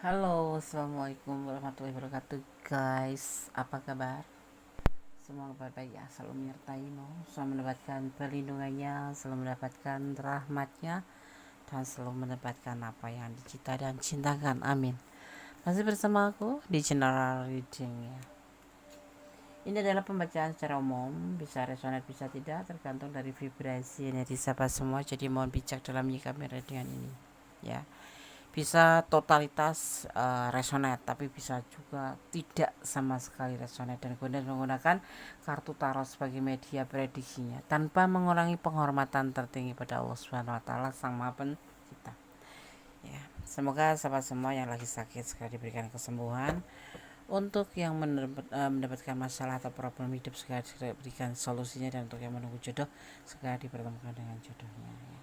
Halo, assalamualaikum warahmatullahi wabarakatuh, guys. Apa kabar? Semoga baik-baik ya, selalu menyertaimu, selalu mendapatkan perlindungannya, selalu mendapatkan rahmatnya, dan selalu mendapatkan apa yang dicita dan cintakan. Amin. Masih bersama aku di General Reading ya. Ini adalah pembacaan secara umum, bisa resonate bisa tidak, tergantung dari vibrasi yang disapa semua. Jadi mohon bijak dalam menyikapi readingan ini ya. Bisa totalitas resonate, tapi bisa juga tidak sama sekali resonate, dan kemudian menggunakan kartu tarot sebagai media prediksinya tanpa mengurangi penghormatan tertinggi pada Allah Subhanahu wa taala Sang Maha Pencipta. Ya, semoga sahabat semua yang lagi sakit segera diberikan kesembuhan. Untuk yang mendapatkan masalah atau problem hidup segera diberikan solusinya, dan untuk yang menunggu jodoh segera dipertemukan dengan jodohnya ya.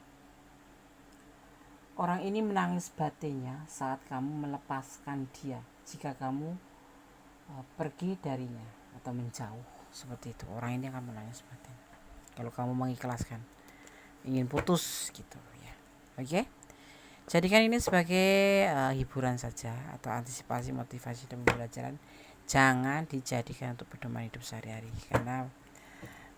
Orang ini menangis batinnya saat kamu melepaskan dia. Jika kamu pergi darinya atau menjauh, seperti itu. Orang ini akan menangis batin kalau kamu mengikhlaskan, ingin putus gitu ya. Oke. Jadikan ini sebagai hiburan saja atau antisipasi, motivasi, dan pembelajaran. Jangan dijadikan untuk pedoman hidup sehari-hari, karena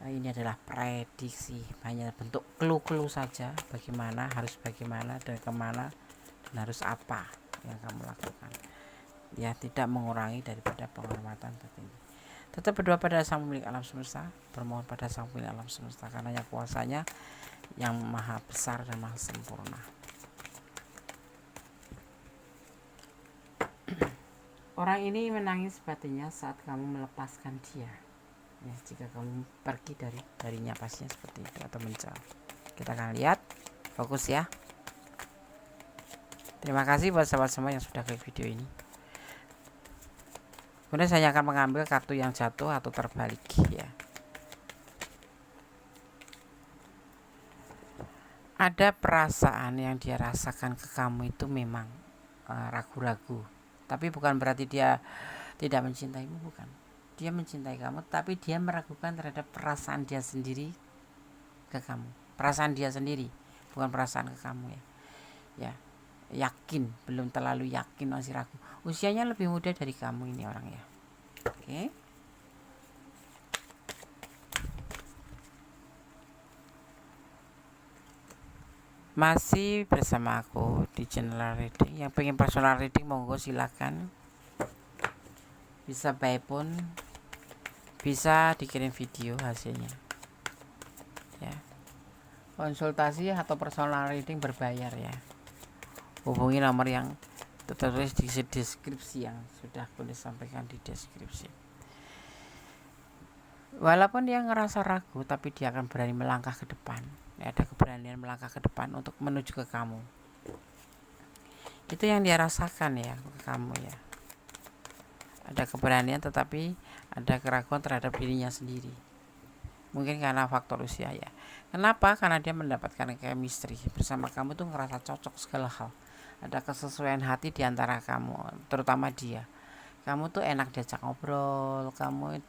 ini adalah prediksi, hanya bentuk clue-clue saja, bagaimana, harus bagaimana, dan kemana, dan harus apa yang kamu lakukan ya, tidak mengurangi daripada penghormatan tertinggi. Tetap berdoa pada Sang Pemilik alam semesta, bermohon pada Sang Pemilik alam semesta, karena kuasanya yang maha besar dan maha sempurna. Orang ini menangis batinnya saat kamu melepaskan dia ya. Jika kamu pergi darinya, pastinya seperti itu, atau menjauh. Kita akan lihat, fokus ya. Terima kasih buat sahabat semua yang sudah klik video ini. Kemudian saya akan mengambil kartu yang jatuh atau terbalik ya. Ada perasaan yang dia rasakan ke kamu itu memang ragu-ragu, tapi bukan berarti dia tidak mencintaimu, bukan. Dia mencintai kamu, tapi dia meragukan terhadap perasaan dia sendiri ke kamu. Perasaan dia sendiri, bukan perasaan ke kamu ya. Ya, yakin, belum terlalu yakin, masih ragu. Usianya lebih muda dari kamu ini orang ya. Oke. Masih bersama aku di channel reading. Yang pengen personal reading monggo silakan. Bisa by phone, bisa dikirim video hasilnya ya. Konsultasi atau personal reading berbayar ya. Hubungi nomor yang tertulis di deskripsi yang sudah aku sampaikan di deskripsi. Walaupun dia ngerasa ragu, tapi dia akan berani melangkah ke depan ya, ada keberanian melangkah ke depan untuk menuju ke kamu. Itu yang dia rasakan ya ke kamu ya. Ada keberanian, tetapi ada keraguan terhadap dirinya sendiri. Mungkin karena faktor usia ya. Kenapa? Karena dia mendapatkan chemistry bersama kamu tuh, ngerasa cocok segala hal. Ada kesesuaian hati di antara kamu, terutama dia. Kamu tuh enak diajak ngobrol, kamu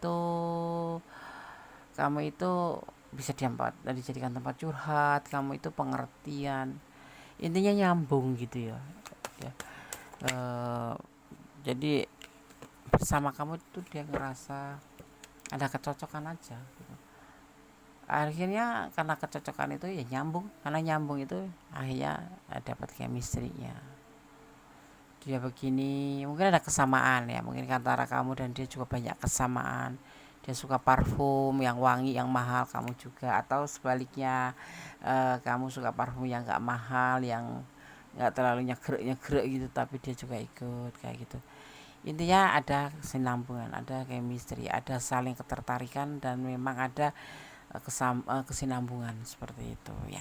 itu bisa dijadikan tempat curhat, kamu itu pengertian, intinya nyambung gitu ya. Jadi bersama kamu itu dia ngerasa ada kecocokan aja gitu. Akhirnya karena kecocokan itu ya nyambung, karena nyambung itu akhirnya dapat chemistry-nya. Dia begini, mungkin ada kesamaan ya, mungkin antara kamu dan dia juga banyak kesamaan. Dia suka parfum yang wangi, yang mahal, kamu juga, atau sebaliknya, kamu suka parfum yang gak mahal, yang gak terlalu nyegrek gitu, tapi dia juga ikut kayak gitu. Intinya ada kesinambungan, ada chemistry, ada saling ketertarikan, dan memang ada kesinambungan seperti itu ya.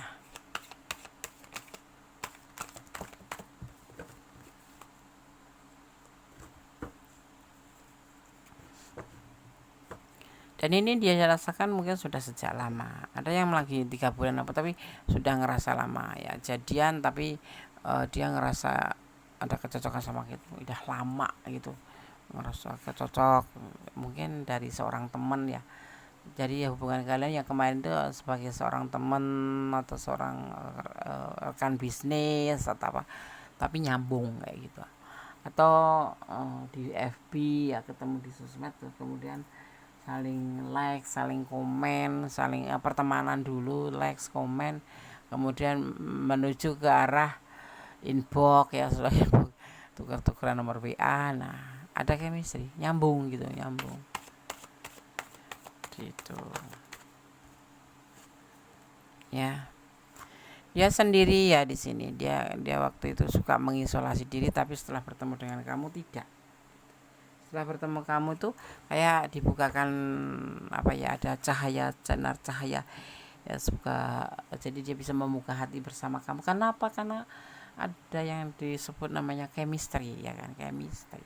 Dan ini dia rasakan mungkin sudah sejak lama. Ada yang lagi 3 bulan apa, tapi sudah ngerasa lama ya jadian, tapi dia ngerasa ada kecocokan sama gitu, udah lama gitu, ngerasa kecocok, mungkin dari seorang teman ya. Jadi ya hubungan kalian yang kemarin itu sebagai seorang teman atau seorang rekan bisnis atau apa, tapi nyambung kayak gitu. atau di FB ya, ketemu di sosmed terus kemudian saling like, saling komen, saling pertemanan dulu, like, komen, kemudian menuju ke arah inbox ya, setelah inbox tukar-tukaran nomor WA. Nah, ada chemistry, nyambung gitu, nyambung gitu ya. Dia sendiri ya di sini, dia waktu itu suka mengisolasi diri, tapi setelah bertemu dengan kamu tidak. Setelah bertemu kamu itu kayak dibukakan apa ya, ada cahaya, sinar cahaya ya, suka, jadi dia bisa membuka hati bersama kamu. Kenapa? Karena ada yang disebut namanya chemistry ya kan, chemistry.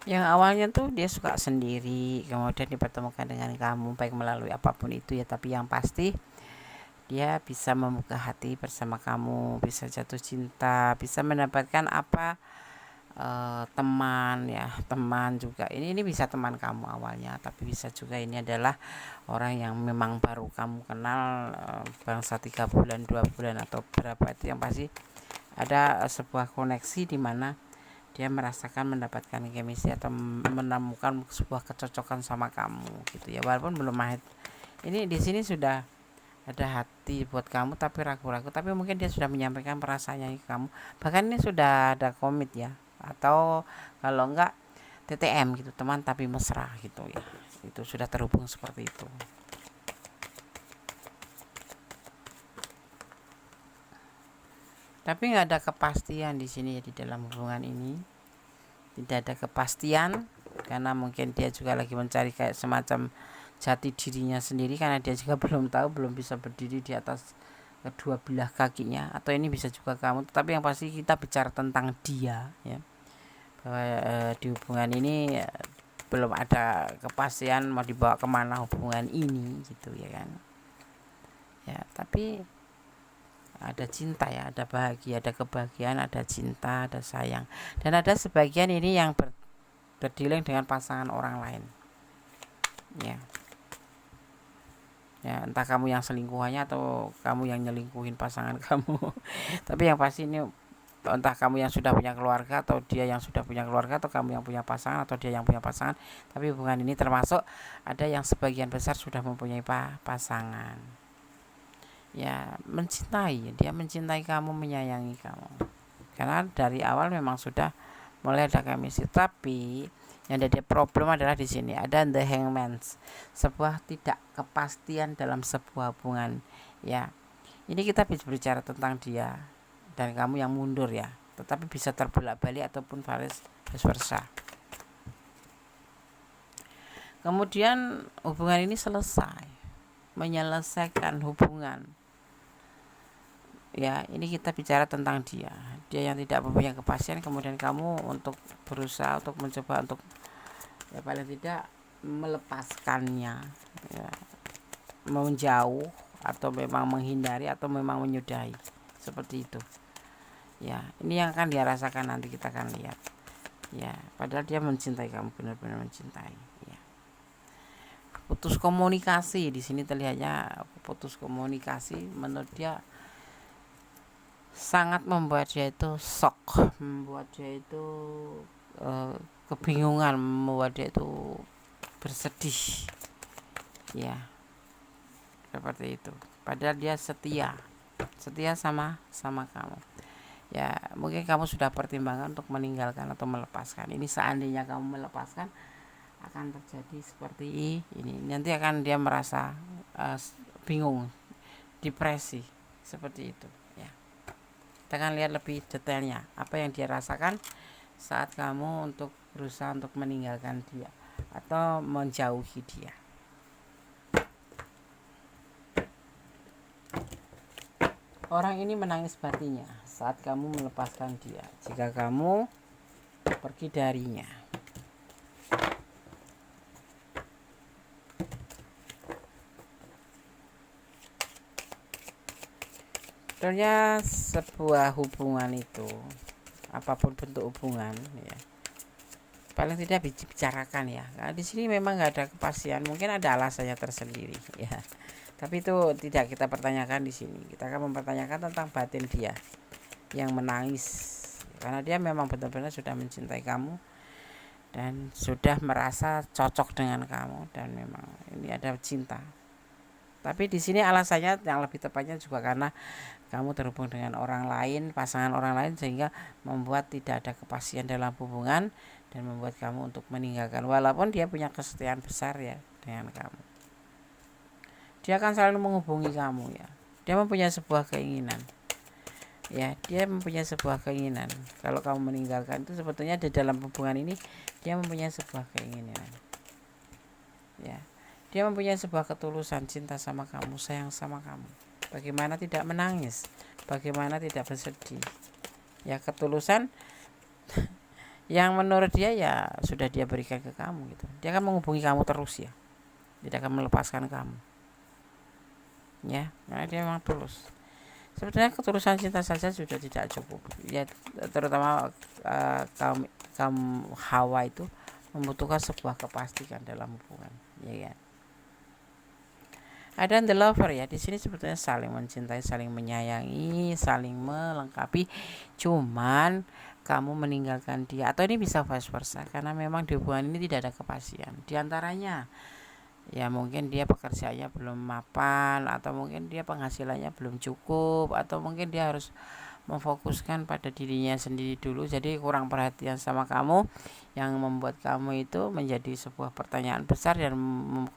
Yang awalnya tuh dia suka sendiri, kemudian dipertemukan dengan kamu baik melalui apapun itu ya, tapi yang pasti dia bisa membuka hati bersama kamu, bisa jatuh cinta, bisa mendapatkan apa, teman ya, teman juga. Ini bisa teman kamu awalnya, tapi bisa juga ini adalah orang yang memang baru kamu kenal, bangsa 3 bulan, 2 bulan atau berapa, itu yang pasti ada sebuah koneksi di mana dia merasakan mendapatkan chemistry atau menemukan sebuah kecocokan sama kamu gitu ya, walaupun belum mahir. Ini di sini sudah ada hati buat kamu tapi ragu-ragu, tapi mungkin dia sudah menyampaikan perasaannya ke kamu, bahkan ini sudah ada komit ya, atau kalau enggak TTM gitu, teman tapi mesra gitu ya, itu sudah terhubung seperti itu. Tapi nggak ada kepastian di sini ya, di dalam hubungan ini tidak ada kepastian, karena mungkin dia juga lagi mencari kayak semacam jati dirinya sendiri, karena dia juga belum tahu, belum bisa berdiri di atas kedua belah kakinya, atau ini bisa juga kamu. Tapi yang pasti kita bicara tentang dia ya, bahwa di hubungan ini belum ada kepastian mau dibawa kemana hubungan ini gitu ya kan ya. Tapi ada cinta ya, ada bahagia, ada kebahagiaan, ada cinta, ada sayang, dan ada sebagian ini yang berdealing dengan pasangan orang lain ya. Ya, entah kamu yang selingkuhannya atau kamu yang nyelingkuhin pasangan kamu. Tapi yang pasti ini entah kamu yang sudah punya keluarga atau dia yang sudah punya keluarga, atau kamu yang punya pasangan atau dia yang punya pasangan, tapi hubungan ini termasuk ada yang sebagian besar sudah mempunyai pasangan ya. Mencintai, dia mencintai kamu, menyayangi kamu, karena dari awal memang sudah mulai ada chemistry. Tapi yang jadi problem adalah di sini ada the hangman, sebuah tidak kepastian dalam sebuah hubungan ya. Ini kita bicara tentang dia dan kamu yang mundur ya, tetapi bisa terbolak-balik ataupun vice versa. Kemudian hubungan ini selesai, menyelesaikan hubungan ya. Ini kita bicara tentang dia yang tidak mempunyai kepastian, kemudian kamu untuk berusaha untuk mencoba untuk ya paling tidak melepaskannya ya, menjauh atau memang menghindari atau memang menyudahi, seperti itu ya. Ini yang akan dia rasakan, nanti kita akan lihat ya. Padahal dia mencintai kamu, benar-benar mencintai ya. Putus komunikasi di sini terlihatnya, putus komunikasi menurut dia sangat membuat dia itu shock, membuat dia itu kebingungan, membuat dia itu bersedih ya, seperti itu. Padahal dia setia sama kamu ya. Mungkin kamu sudah pertimbangkan untuk meninggalkan atau melepaskan. Ini seandainya kamu melepaskan, akan terjadi seperti ini. Nanti akan dia merasa bingung, depresi, seperti itu ya. Kita akan lihat lebih detailnya apa yang dia rasakan saat kamu untuk berusaha untuk meninggalkan dia atau menjauhi dia. Orang ini menangis batinnya saat kamu melepaskan dia, jika kamu pergi darinya. Sebenarnya sebuah hubungan itu, apapun bentuk hubungan ya, paling tidak bicarakan ya. Nah, di sini memang nggak ada kepastian, mungkin ada alasannya tersendiri ya. Tapi itu tidak kita pertanyakan di sini. Kita akan mempertanyakan tentang batin dia yang menangis, karena dia memang benar-benar sudah mencintai kamu dan sudah merasa cocok dengan kamu, dan memang ini ada cinta. Tapi di sini alasannya yang lebih tepatnya juga karena kamu terhubung dengan orang lain, pasangan orang lain, sehingga membuat tidak ada kepastian dalam hubungan dan membuat kamu untuk meninggalkan, walaupun dia punya kesetiaan besar ya dengan kamu. Dia akan selalu menghubungi kamu ya. Dia mempunyai sebuah keinginan. Ya, dia mempunyai sebuah keinginan. Kalau kamu meninggalkan itu sebetulnya di dalam hubungan ini dia mempunyai sebuah keinginan. Ya. Dia mempunyai sebuah ketulusan cinta sama kamu, sayang sama kamu. Bagaimana tidak menangis? Bagaimana tidak bersedih? Ya, ketulusan yang menurut dia ya sudah dia berikan ke kamu gitu. Dia akan menghubungi kamu terus ya. Tidak akan melepaskan kamu. Ya, karena dia memang tulus. Sebetulnya ketulusan cinta saja sudah tidak cukup. Ya, terutama kaum Hawa itu membutuhkan sebuah kepastian dalam hubungan, ya kan? Ada the lover ya, di sini sebetulnya saling mencintai, saling menyayangi, saling melengkapi. Cuman kamu meninggalkan dia, atau ini bisa vice versa, karena memang di hubungan ini tidak ada kepastian. Di antaranya ya mungkin dia pekerjaannya belum mapan, atau mungkin dia penghasilannya belum cukup, atau mungkin dia harus memfokuskan pada dirinya sendiri dulu, jadi kurang perhatian sama kamu, yang membuat kamu itu menjadi sebuah pertanyaan besar dan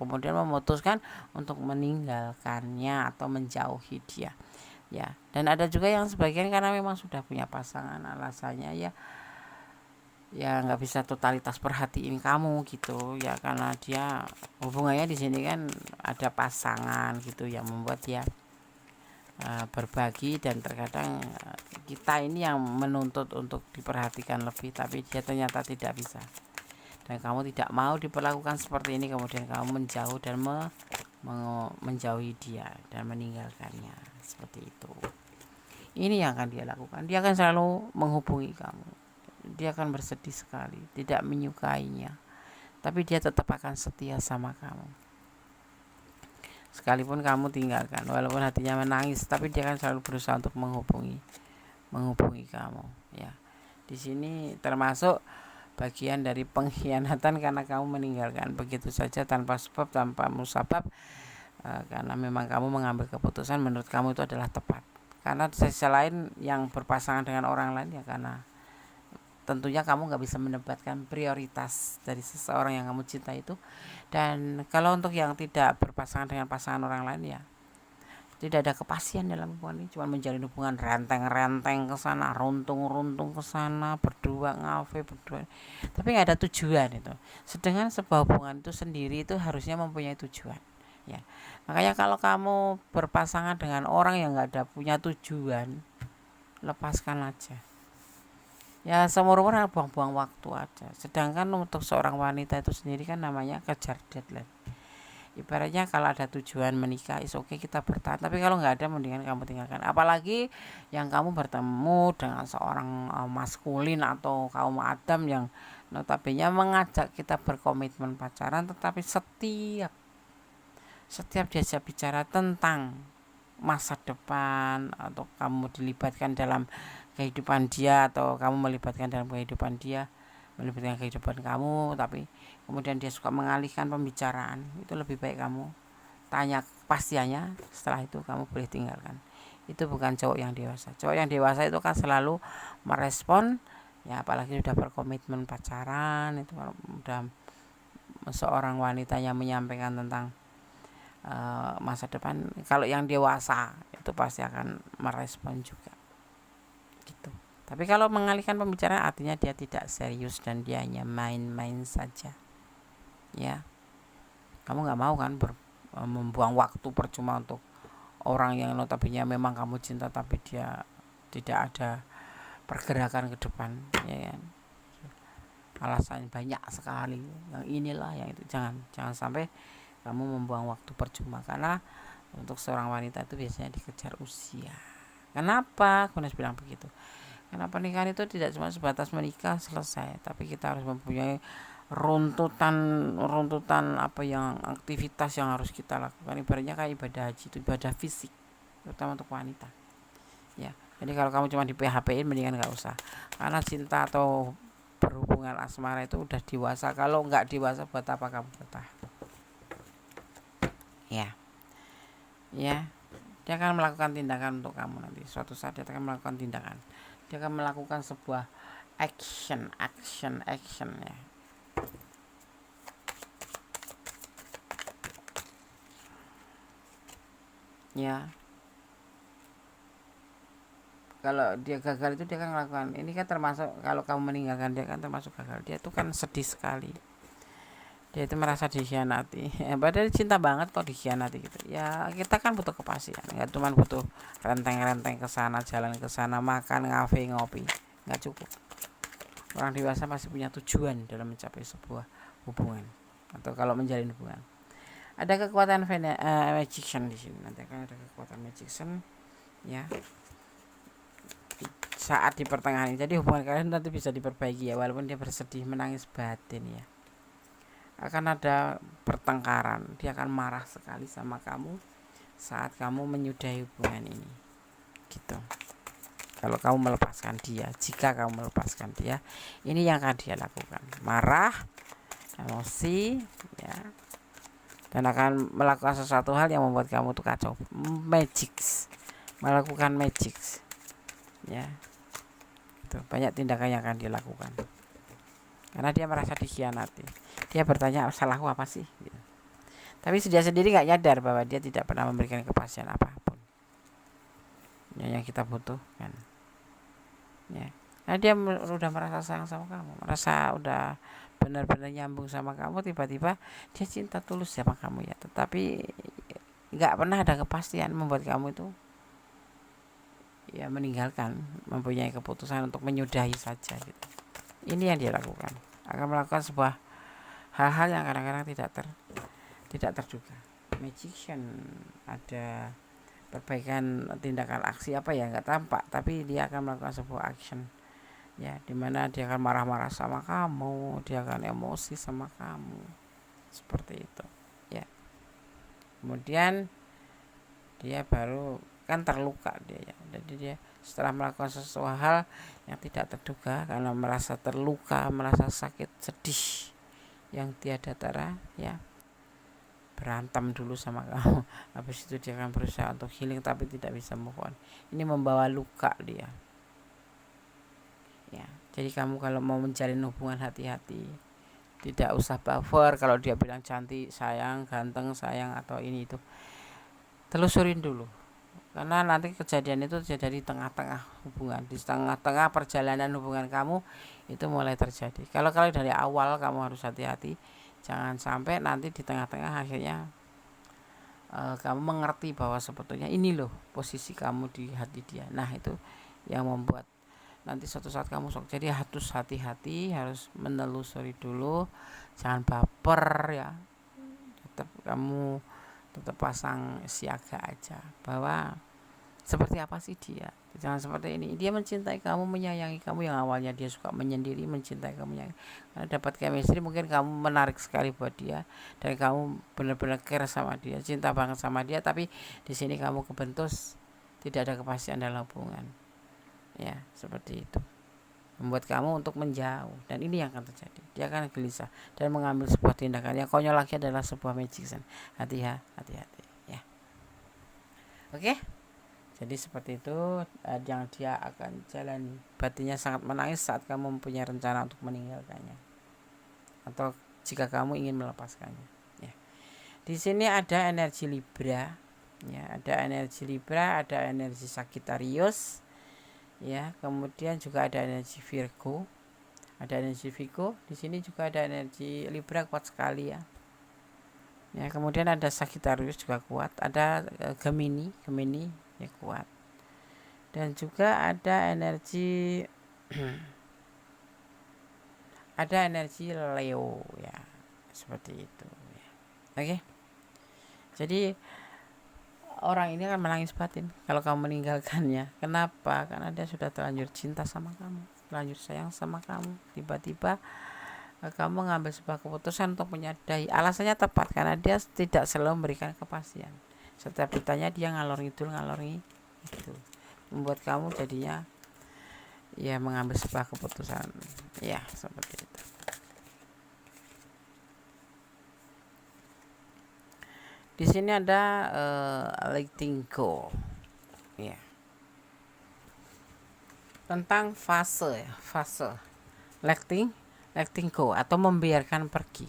kemudian memutuskan untuk meninggalkannya atau menjauhi dia ya. Dan ada juga yang sebagian karena memang sudah punya pasangan, alasannya ya nggak bisa totalitas perhatiin kamu gitu ya, karena dia hubungannya di sini kan ada pasangan gitu yang membuat dia berbagi, dan terkadang kita ini yang menuntut untuk diperhatikan lebih, tapi dia ternyata tidak bisa, dan kamu tidak mau diperlakukan seperti ini, kemudian kamu menjauh dan menjauhi dia dan meninggalkannya seperti itu. Ini yang akan dia lakukan. Dia akan selalu menghubungi kamu, dia akan bersedih sekali, tidak menyukainya, tapi dia tetap akan setia sama kamu. Sekalipun kamu tinggalkan, walaupun hatinya menangis, tapi dia akan selalu berusaha untuk menghubungi kamu ya. Di sini termasuk bagian dari pengkhianatan karena kamu meninggalkan begitu saja tanpa sebab, tanpa musabab, karena memang kamu mengambil keputusan menurut kamu itu adalah tepat. Karena sisi lain yang berpasangan dengan orang lain ya, karena tentunya kamu nggak bisa mendapatkan prioritas dari seseorang yang kamu cinta itu. Dan kalau untuk yang tidak berpasangan dengan pasangan orang lain ya tidak ada kepastian dalam hubungan ini, cuma menjalin hubungan renteng-renteng ke sana, runtung-runtung ke sana, berdua ngafe berdua, tapi nggak ada tujuan itu. Sedangkan sebuah hubungan itu sendiri itu harusnya mempunyai tujuan ya. Makanya kalau kamu berpasangan dengan orang yang nggak ada punya tujuan, lepaskan aja ya, seumur umur buang-buang waktu aja. Sedangkan untuk seorang wanita itu sendiri kan namanya kejar deadline. Ibaratnya kalau ada tujuan menikah is oke, kita bertahan, tapi kalau nggak ada mendingan kamu tinggalkan. Apalagi yang kamu bertemu dengan seorang maskulin atau kaum Adam yang notabene mengajak kita berkomitmen pacaran, tetapi setiap diajak bicara tentang masa depan, atau kamu dilibatkan dalam kehidupan dia, atau kamu melibatkan dalam kehidupan dia, melibatkan kehidupan kamu, tapi kemudian dia suka mengalihkan pembicaraan, itu lebih baik kamu tanya kepastiannya, setelah itu kamu boleh tinggalkan. Itu bukan cowok yang dewasa. Cowok yang dewasa itu kan selalu merespon ya, apalagi sudah berkomitmen pacaran, itu kalau sudah seorang wanita yang menyampaikan tentang masa depan, kalau yang dewasa itu pasti akan merespon juga gitu. Tapi kalau mengalihkan pembicaraan artinya dia tidak serius dan dia hanya main-main saja ya. Kamu nggak mau kan membuang waktu percuma untuk orang yang notabene memang kamu cinta, tapi dia tidak ada pergerakan ke depan ya kan. Alasan banyak sekali, yang inilah yang itu. Jangan sampai kamu membuang waktu percuma, karena untuk seorang wanita itu biasanya dikejar usia. Kenapa aku harus bilang begitu? Karena pernikahan itu tidak cuma sebatas menikah selesai, tapi kita harus mempunyai runtutan runtutan apa yang aktivitas yang harus kita lakukan, ibaratnya kayak ibadah haji itu ibadah fisik, terutama untuk wanita ya. Jadi kalau kamu cuma di PHP-in mendingan nggak usah, karena cinta atau berhubungan asmara itu udah dewasa. Kalau nggak dewasa buat apa kamu bertahan ya. Ya, dia akan melakukan tindakan untuk kamu nanti. Suatu saat dia akan melakukan tindakan, dia akan melakukan sebuah action ya. Ya, kalau dia gagal itu dia akan melakukan ini kan, termasuk kalau kamu meninggalkan dia kan termasuk gagal. Dia itu kan sedih sekali, dia itu merasa dikhianati. Padahal cinta banget kok dikhianati gitu ya. Kita kan butuh kepastian, nggak cuma butuh renteng-renteng ke sana, jalan ke sana, makan, ngafe, ngopi, nggak cukup. Orang dewasa pasti punya tujuan dalam mencapai sebuah hubungan atau kalau menjalin hubungan. Ada kekuatan magician di sini, nanti akan ada kekuatan magician ya saat di pertengahan ini. Jadi hubungan kalian nanti bisa diperbaiki ya, walaupun dia bersedih menangis batin ya. Akan ada pertengkaran, dia akan marah sekali sama kamu saat kamu menyudahi hubungan ini gitu. Kalau kamu melepaskan dia, jika kamu melepaskan dia, ini yang akan dia lakukan, marah, emosi ya, dan akan melakukan sesuatu hal yang membuat kamu tuh kacau, melakukan magic ya. Itu banyak tindakan yang akan dilakukan karena dia merasa dikhianati. Dia bertanya, salahku apa sih gitu. Tapi dia sendiri nggak nyadar bahwa dia tidak pernah memberikan kepastian apapun yang kita butuhkan ya. Nah dia udah merasa sayang sama kamu, merasa udah benar-benar nyambung sama kamu, tiba-tiba dia cinta tulus sama kamu ya, tetapi nggak pernah ada kepastian, membuat kamu itu ya meninggalkan, mempunyai keputusan untuk menyudahi saja gitu. Ini yang dia lakukan, akan melakukan sebuah hal-hal yang kadang-kadang tidak terduga. Magician ada perbaikan tindakan aksi apa ya nggak tampak, tapi dia akan melakukan sebuah action ya, dimana dia akan marah-marah sama kamu, dia akan emosi sama kamu seperti itu ya. Kemudian dia baru kan terluka dia ya, jadi dia setelah melakukan sesuatu hal yang tidak terduga, karena merasa terluka, merasa sakit, sedih yang tiada tara ya, berantem dulu sama kamu. Habis itu dia akan berusaha untuk healing tapi tidak bisa move on. Ini membawa luka dia ya. Jadi kamu kalau mau menjalin hubungan, hati-hati, tidak usah baper. Kalau dia bilang cantik, sayang, ganteng, sayang atau ini itu, telusurin dulu, karena nanti kejadian itu terjadi di tengah-tengah hubungan, di tengah-tengah perjalanan hubungan kamu itu mulai terjadi. Kalau dari awal kamu harus hati-hati, jangan sampai nanti di tengah-tengah akhirnya kamu mengerti bahwa sebetulnya ini loh posisi kamu di hati dia. Nah itu yang membuat nanti suatu saat kamu sok. Jadi harus hati-hati, harus menelusuri dulu, jangan baper ya. Kamu tetap pasang siaga aja bahwa seperti apa sih dia, jangan seperti ini. Dia mencintai kamu, menyayangi kamu, yang awalnya dia suka menyendiri, mencintai kamu, karena dapat chemistry, mungkin kamu menarik sekali buat dia dan kamu benar-benar care sama dia, cinta banget sama dia. Tapi di sini kamu kebentus, tidak ada kepastian dalam hubungan ya, seperti itu membuat kamu untuk menjauh, dan ini yang akan terjadi. Dia akan gelisah dan mengambil sebuah tindakan yang konyol lagi, adalah sebuah magician. Hati-hati ya. Oke. Jadi seperti itu yang dia akan jalani. Batinnya sangat menangis saat kamu mempunyai rencana untuk meninggalkannya atau jika kamu ingin melepaskannya ya. Di sini ada energi Libra ya, ada energi Libra, ada energi Sagittarius ya, kemudian juga ada energi Virgo, ada energi Virgo. Di sini juga ada energi Libra kuat sekali ya. Ya, kemudian ada Sagittarius juga kuat, ada Gemini ya kuat, dan juga ada energi ada energi Leo ya, seperti itu ya. Oke. Jadi orang ini akan menangis batin kalau kamu meninggalkannya. Kenapa? Karena dia sudah terlanjur cinta sama kamu, terlanjur sayang sama kamu. Tiba-tiba kamu mengambil sebuah keputusan untuk menyadari. Alasannya tepat karena dia tidak selalu memberikan kepastian. Setiap ditanya dia ngalor ngidul itu membuat kamu jadinya ya mengambil sebuah keputusan ya seperti itu. Di sini ada letting go ya, tentang fase ya, fase letting go atau membiarkan pergi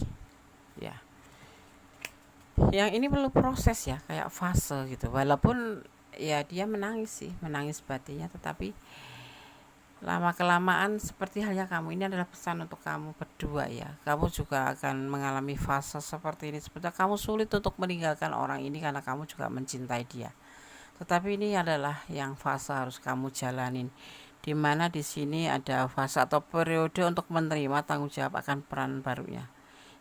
ya. Yang ini perlu proses ya, kayak fase gitu. Walaupun ya dia menangis batinnya, tetapi lama kelamaan seperti halnya kamu, ini adalah pesan untuk kamu berdua ya. Kamu juga akan mengalami fase seperti ini. Sebenarnya kamu sulit untuk meninggalkan orang ini karena kamu juga mencintai dia. Tetapi ini adalah yang fase harus kamu jalanin. Dimana di sini ada fase atau periode untuk menerima tanggung jawab akan peran barunya.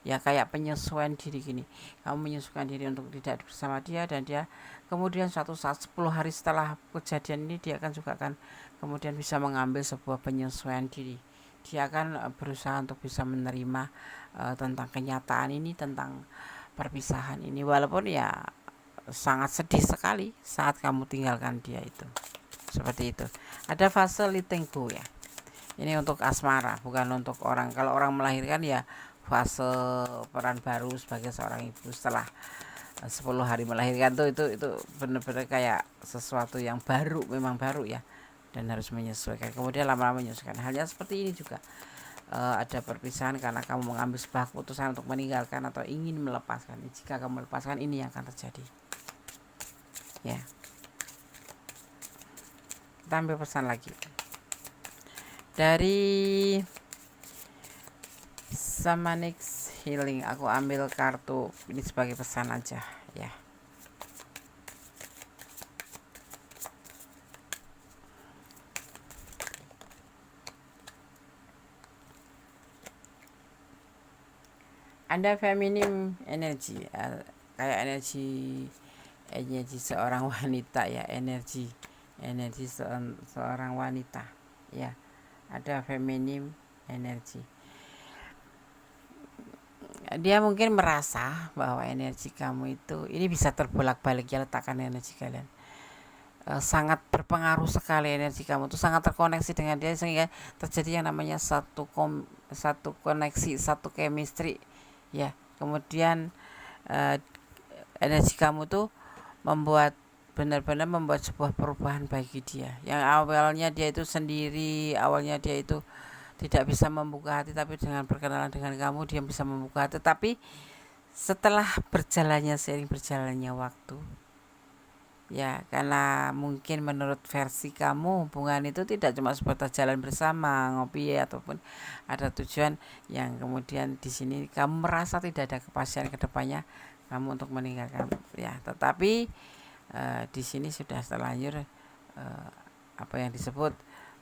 Ya kayak penyesuaian diri gini. Kamu menyesuaikan diri untuk tidak bersama dia, dan dia kemudian suatu saat 10 hari setelah kejadian ini dia juga akan kemudian bisa mengambil sebuah penyesuaian diri. Dia akan berusaha untuk bisa menerima tentang kenyataan ini, tentang perpisahan ini, walaupun ya sangat sedih sekali saat kamu tinggalkan dia itu. Seperti itu. Ada fase letting go ya. Ini untuk asmara, bukan untuk orang. Kalau orang melahirkan ya fase peran baru sebagai seorang ibu setelah 10 hari melahirkan tuh, itu benar-benar kayak sesuatu yang baru, memang baru ya, dan harus menyesuaikan. Kemudian lama-lama menyesuaikan. Halnya seperti ini juga, ada perpisahan karena kamu mengambil sebuah keputusan untuk meninggalkan atau ingin melepaskan. Jika kamu melepaskan, ini yang akan terjadi ya. Kita ambil pesan lagi dari Samanix Healing. Aku ambil kartu ini sebagai pesan aja ya. Ada feminim energi, kayak energi seorang wanita ya, energi seorang wanita ya. Ada feminim energi. Dia mungkin merasa bahwa energi kamu itu ini bisa terbolak-balik ya, letakkan energi kalian. Sangat berpengaruh sekali, energi kamu itu sangat terkoneksi dengan dia sehingga terjadi yang namanya satu koneksi, satu chemistry ya. Kemudian energi kamu tuh benar-benar membuat sebuah perubahan bagi dia. Yang awalnya dia itu sendiri, awalnya dia itu tidak bisa membuka hati, tapi dengan berkenalan dengan kamu dia bisa membuka hati. Tapi setelah seiring berjalannya waktu ya, karena mungkin menurut versi kamu hubungan itu tidak cuma sebatas jalan bersama ngopi ya, ataupun ada tujuan yang kemudian di sini kamu merasa tidak ada kepastian kedepannya kamu untuk meninggalkan ya. Tetapi di sini sudah terlanjur apa yang disebut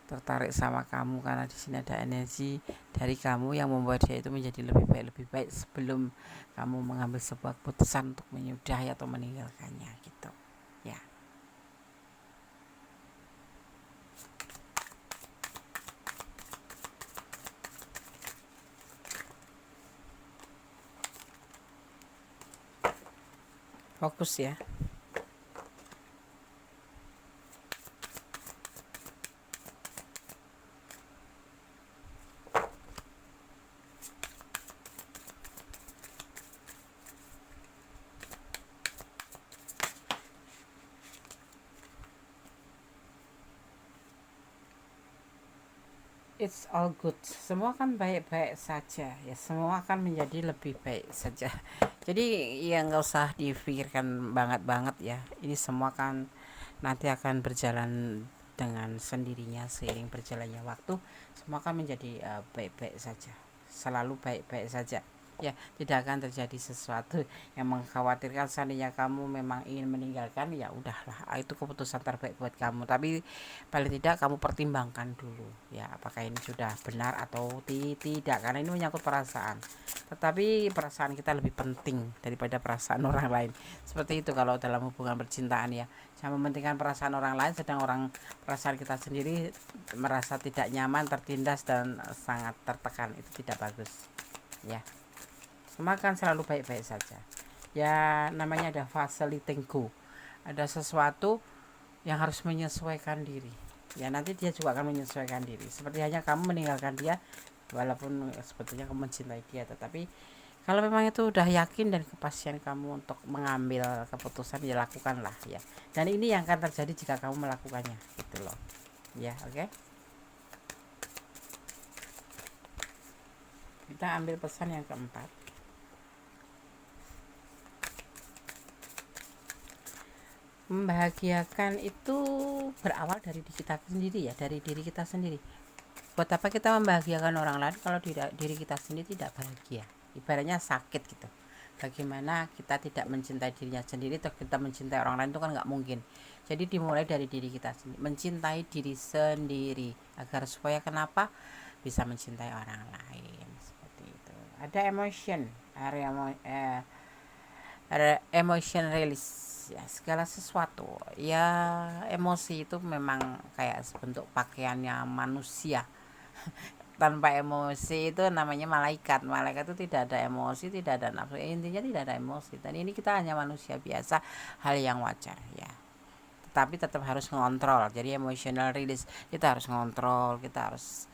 tertarik sama kamu, karena di sini ada energi dari kamu yang membuat dia itu menjadi lebih baik sebelum kamu mengambil sebuah keputusan untuk menyudahi atau meninggalkannya gitu ya. Fokus ya. It's all good. Semua kan baik-baik saja ya. Semua akan menjadi lebih baik saja. Jadi ya nggak usah dipikirkan banget ya. Ini semua kan nanti akan berjalan dengan sendirinya seiring berjalannya waktu. Semua akan menjadi baik-baik saja. Selalu baik-baik saja. Ya, tidak akan terjadi sesuatu yang mengkhawatirkan. Seandainya kamu memang ingin meninggalkan, ya udahlah, itu keputusan terbaik buat kamu. Tapi paling tidak kamu pertimbangkan dulu ya, apakah ini sudah benar atau tidak, karena ini menyangkut perasaan. Tetapi perasaan kita lebih penting daripada perasaan orang lain. Seperti itu kalau dalam hubungan percintaan ya. Jangan mementingkan perasaan orang lain sedang perasaan kita sendiri merasa tidak nyaman, tertindas dan sangat tertekan. Itu tidak bagus ya. Semua akan selalu baik-baik saja. Ya namanya ada fase letting go. Ada sesuatu yang harus menyesuaikan diri. Ya nanti dia juga akan menyesuaikan diri. Seperti hanya kamu meninggalkan dia, walaupun sebetulnya kamu mencintai dia, tetapi kalau memang itu udah yakin dan kepastian kamu untuk mengambil keputusan, ya lakukanlah ya. Dan ini yang akan terjadi jika kamu melakukannya, gitu loh. Ya, oke. Kita ambil pesan yang keempat. Membahagiakan itu berawal dari diri kita sendiri ya, dari diri kita sendiri. Buat apa kita membahagiakan orang lain kalau diri kita sendiri tidak bahagia? Ibaratnya sakit gitu. Bagaimana kita tidak mencintai dirinya sendiri atau kita mencintai orang lain, itu kan nggak mungkin. Jadi dimulai dari diri kita sendiri, mencintai diri sendiri agar supaya kenapa bisa mencintai orang lain, seperti itu. Ada emotion release ya, segala sesuatu ya. Emosi itu memang kayak bentuk pakaiannya manusia. Tanpa emosi itu namanya malaikat. Malaikat itu tidak ada emosi, tidak ada nafsu, intinya tidak ada emosi. Dan ini kita hanya manusia biasa, hal yang wajar ya, tetapi tetap harus ngontrol. Jadi emotional release, kita harus ngontrol, kita harus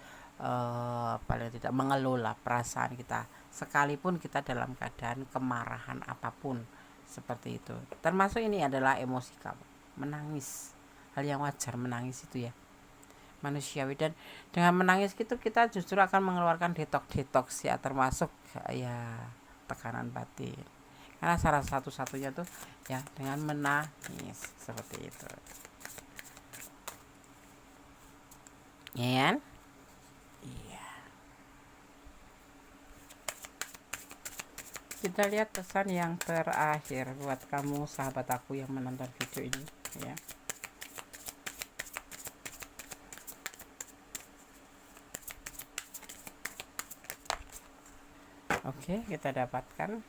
paling tidak mengelola perasaan kita, sekalipun kita dalam keadaan kemarahan apapun, seperti itu. Termasuk ini adalah emosi kamu menangis, hal yang wajar menangis itu ya, manusiawi. Dan dengan menangis gitu kita justru akan mengeluarkan detox ya, termasuk ya tekanan batin, karena salah satu-satunya tuh ya dengan menangis, seperti itu ya kan. Iya, kita lihat pesan yang terakhir buat kamu sahabat aku yang menonton video ini ya. Oke, kita dapatkan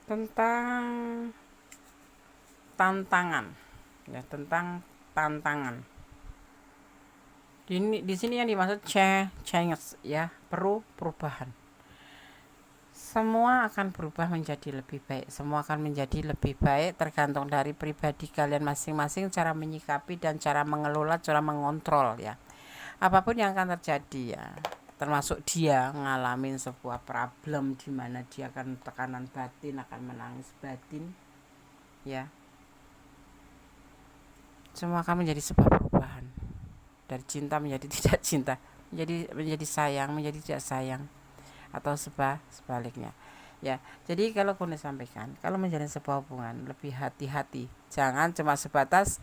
tentang tantangan ya, tentang tantangan. Di sini yang dimaksud change ya, perubahan. Semua akan berubah menjadi lebih baik. Semua akan menjadi lebih baik tergantung dari pribadi kalian masing-masing, cara menyikapi dan cara mengelola, cara mengontrol ya. Apapun yang akan terjadi ya, termasuk dia ngalamin sebuah problem di mana dia akan tekanan batin, akan menangis batin ya. Semua akan menjadi sebuah perubahan, dari cinta menjadi tidak cinta, menjadi sayang menjadi tidak sayang, atau sebaliknya ya. Jadi kalau aku sampaikan, kalau menjalin sebuah hubungan lebih hati-hati, jangan cuma sebatas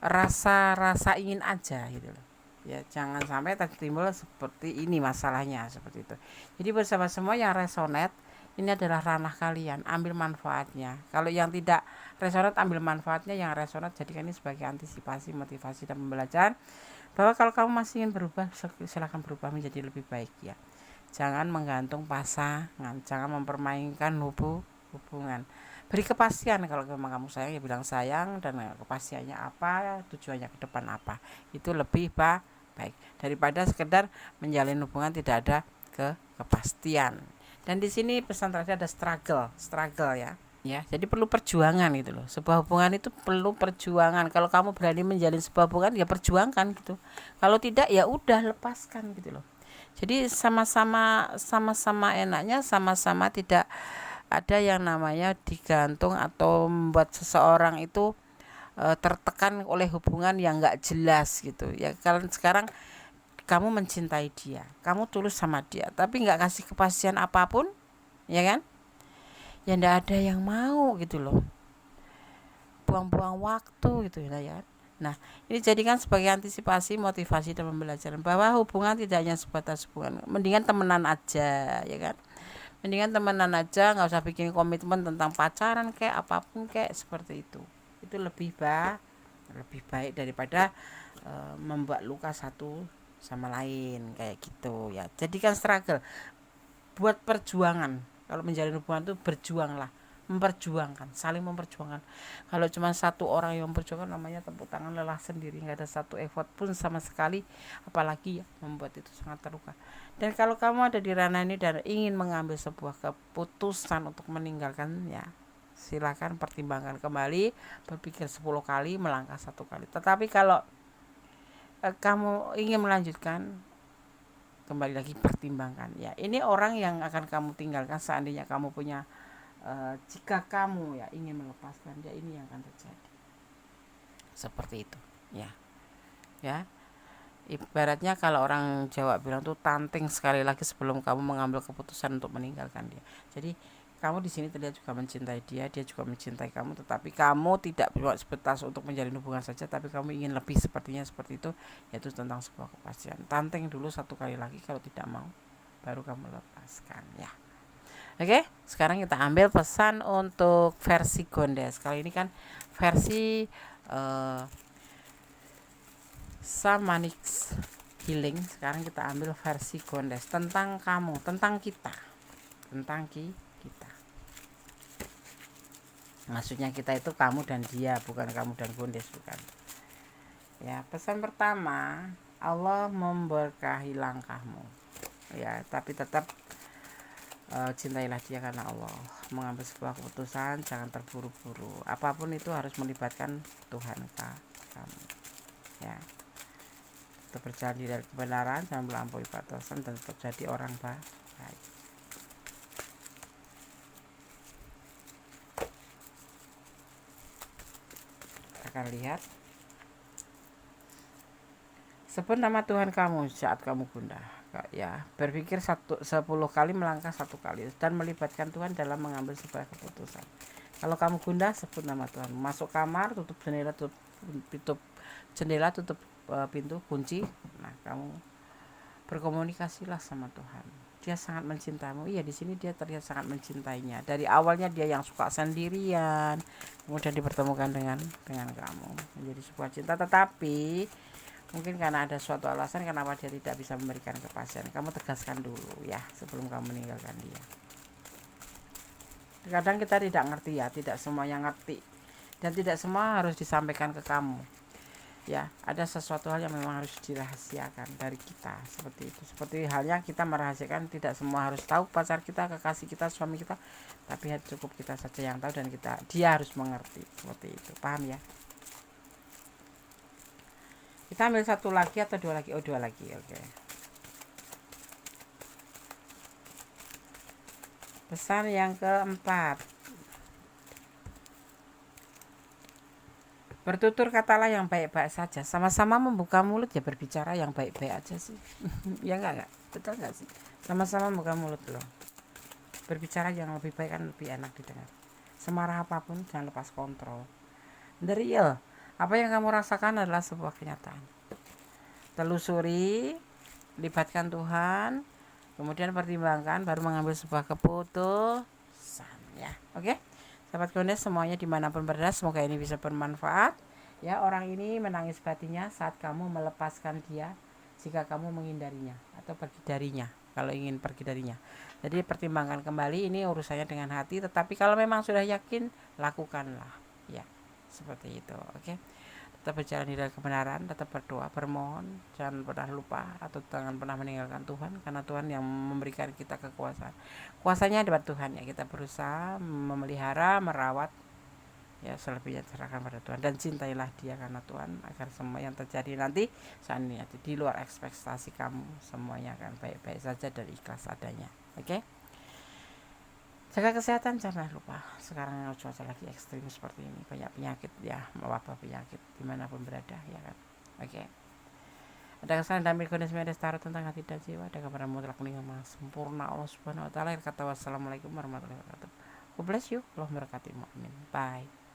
rasa ingin aja gitu loh ya. Jangan sampai timbul seperti ini masalahnya, seperti itu. Jadi bersama semua yang resonate, ini adalah ranah kalian, ambil manfaatnya. Kalau yang tidak resonate, ambil manfaatnya. Yang resonate, jadikan ini sebagai antisipasi, motivasi dan pembelajaran bahwa kalau kamu masih ingin berubah, silakan berubah menjadi lebih baik ya. Jangan menggantung pasangan, jangan mempermainkan hubungan. Beri kepastian, kalau memang kamu sayang ya bilang sayang, dan kepastiannya apa, tujuannya ke depan apa. Itu lebih baik daripada sekedar menjalin hubungan tidak ada kepastian. Dan di sini pesan terakhir ada struggle ya. Ya, jadi perlu perjuangan gitu loh. Sebuah hubungan itu perlu perjuangan. Kalau kamu berani menjalin sebuah hubungan, ya perjuangkan gitu. Kalau tidak, ya udah lepaskan gitu loh. Jadi sama-sama enaknya, sama-sama tidak ada yang namanya digantung atau membuat seseorang itu tertekan oleh hubungan yang nggak jelas gitu ya. Kalau sekarang kamu mencintai dia, kamu tulus sama dia, tapi nggak kasih kepastian apapun, ya kan? Ya ndak ada yang mau gitu loh, buang-buang waktu gitu ya. Nah, ini jadikan sebagai antisipasi, motivasi dan pembelajaran bahwa hubungan tidak hanya sebatas hubungan. Mendingan temenan aja, ya kan? Mendingan temenan aja, nggak usah bikin komitmen tentang pacaran kayak apapun kayak seperti itu. Itu lebih baik daripada membuat luka satu sama lain kayak gitu ya. Jadikan struggle, buat perjuangan. Kalau menjalin hubungan itu berjuanglah, memperjuangkan, saling memperjuangkan. Kalau cuma satu orang yang memperjuangkan, namanya tepuk tangan lelah sendiri, nggak ada satu effort pun sama sekali, apalagi ya membuat itu sangat terluka. Dan kalau kamu ada di ranah ini dan ingin mengambil sebuah keputusan untuk meninggalkan, ya silakan pertimbangkan kembali, berpikir 10 kali, melangkah 1 kali. Tetapi kalau kamu ingin melanjutkan, kembali lagi pertimbangkan. Ya, ini orang yang akan kamu tinggalkan seandainya kamu punya jika kamu ya ingin melepaskan dia, ini yang akan terjadi. Seperti itu, ya. Ya. Ibaratnya kalau orang Jawa bilang tuh tanting sekali lagi sebelum kamu mengambil keputusan untuk meninggalkan dia. Jadi kamu di sini terlihat juga mencintai dia, dia juga mencintai kamu, tetapi kamu tidak sebatas untuk menjalin hubungan saja, tapi kamu ingin lebih, sepertinya seperti itu, yaitu tentang sebuah kepastian. Tanting dulu 1 kali lagi, kalau tidak mau baru kamu lepaskan, ya. Oke, sekarang kita ambil pesan untuk versi Gondes. Kali ini kan versi Samanix Healing. Sekarang kita ambil versi Gondes tentang kamu, tentang kita, tentang kita. Maksudnya kita itu kamu dan dia, bukan kamu dan Gondes, bukan. Ya, pesan pertama, Allah memberkahi langkahmu. Ya, tapi tetap cintailah dia karena Allah. Mengambil sebuah keputusan jangan terburu-buru. Apapun itu harus melibatkan Tuhan kamu. Ya. Tetap berjalan dari kebenaran, jangan melampaui batasan, dan tetap jadi orang baik. Kita akan lihat. Sebut nama Tuhan kamu saat kamu gundah. Ya, berpikir 10 kali, melangkah 1 kali, dan melibatkan Tuhan dalam mengambil sebuah keputusan. Kalau kamu gundah, sebut nama Tuhan. Masuk kamar, tutup jendela, tutup pintu, kunci. Nah, kamu berkomunikasilah sama Tuhan. Dia sangat mencintaimu. Iya, di sini dia terlihat sangat mencintainya. Dari awalnya dia yang suka sendirian, kemudian dipertemukan dengan kamu, menjadi sebuah cinta. Tetapi mungkin karena ada suatu alasan kenapa dia tidak bisa memberikan kepastian. Kamu tegaskan dulu ya sebelum kamu meninggalkan dia. Kadang kita tidak ngerti ya, tidak semuanya ngerti, dan tidak semua harus disampaikan ke kamu. Ya, ada sesuatu hal yang memang harus dirahasiakan dari kita, seperti itu. Seperti halnya kita merahasiakan, tidak semua harus tahu pacar kita, kekasih kita, suami kita, tapi cukup kita saja yang tahu, dan dia harus mengerti, seperti itu. Paham ya? Kita ambil 1 lagi atau 2 lagi? Oh, 2 lagi. Oke. Pesan yang keempat, bertutur katalah yang baik-baik saja. Sama-sama membuka mulut ya, berbicara yang baik-baik aja sih. Ya enggak? Betul enggak sih? Sama-sama membuka mulut loh. Berbicara yang lebih baik kan lebih enak didengar. Semarah apapun jangan lepas kontrol. The real. Apa yang kamu rasakan adalah sebuah kenyataan. Telusuri, libatkan Tuhan, kemudian pertimbangkan, baru mengambil sebuah keputusan, ya. Oke, sahabat Gondes semuanya dimanapun berada, semoga ini bisa bermanfaat. Ya, orang ini menangis batinnya saat kamu melepaskan dia, jika kamu menghindarinya atau pergi darinya, kalau ingin pergi darinya. Jadi pertimbangkan kembali, ini urusannya dengan hati, tetapi kalau memang sudah yakin, lakukanlah, ya, seperti itu. Oke, tetap berjalan di dalam kebenaran, tetap berdoa, bermohon, jangan pernah lupa atau jangan pernah meninggalkan Tuhan, karena Tuhan yang memberikan kita kekuasaan. Kuasanya dari Tuhan, ya. Kita berusaha memelihara, merawat, ya, selebihnya serahkan pada Tuhan, dan cintailah dia karena Tuhan, agar semua yang terjadi nanti saat ini di luar ekspektasi kamu, semuanya akan baik-baik saja dan ikhlas adanya. Oke. Jaga kesehatan, jangan lupa. Sekarang cuaca lagi ekstrim seperti ini, banyak penyakit ya, wabah penyakit dimanapun berada, ya kan. Oke. Ada kesalahan dan Gondes Taruh tentang hati dan jiwa, ada kabar mutlak yang sempurna Allah Subhanahu wa taala. Kata wassalamualaikum warahmatullahi wabarakatuh. God bless you. Allah memberkati. Amin. Bye.